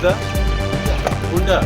কোনটা কোনটা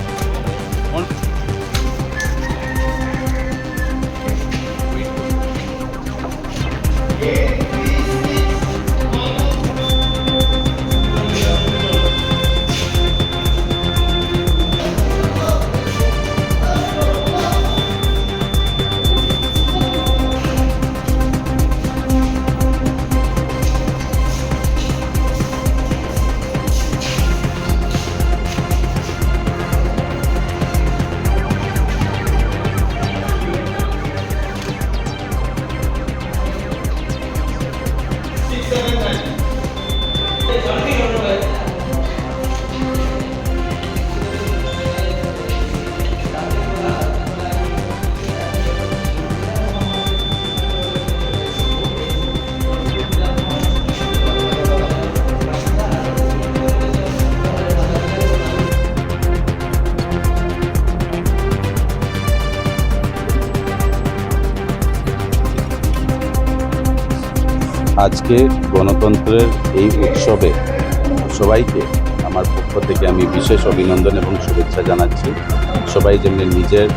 আজকে গণতন্ত্রের এই উৎসবে সবাইকে আমার পক্ষ থেকে আমি বিশেষ অভিনন্দন এবং শুভেচ্ছা জানাচ্ছি। সবাই যেমনি নিজের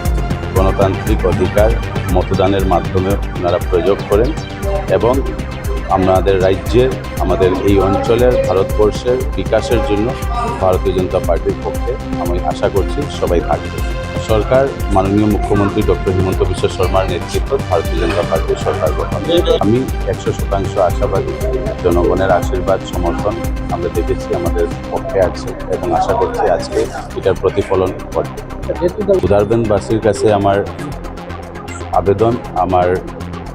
গণতান্ত্রিক অধিকার মতদানের মাধ্যমে ওনারা প্রয়োগ করেন এবং আমাদের রাজ্যের, আমাদের এই অঞ্চলের, ভারতবর্ষের বিকাশের জন্য ভারতীয় জনতা পার্টির পক্ষে আমি আশা করছি সবাই থাকবে। সরকার মাননীয় মুখ্যমন্ত্রী ডক্টর হিমন্ত বিশ্ব শর্মার নেতৃত্বে ভারতীয় জনতা পার্টির সরকার গঠন। আমি 100% আশাবাদী। জনগণের আশীর্বাদ সমর্থন আমরা দেখেছি আমাদের পক্ষে আছে এবং আশা করছি আজকে এটার প্রতিফলন ঘটবে। উদারবন্দবাসীর কাছে আমার আবেদন, আমার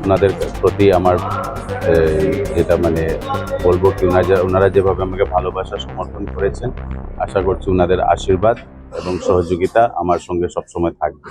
ওনাদের প্রতি আমার যেটা বলবো কি, ওনারা যেভাবে আমাকে ভালোবাসা সমর্থন করেছেন, আশা করছি ওনাদের আশীর্বাদ এবং সহযোগিতা আমার সঙ্গে সবসময় থাকবে।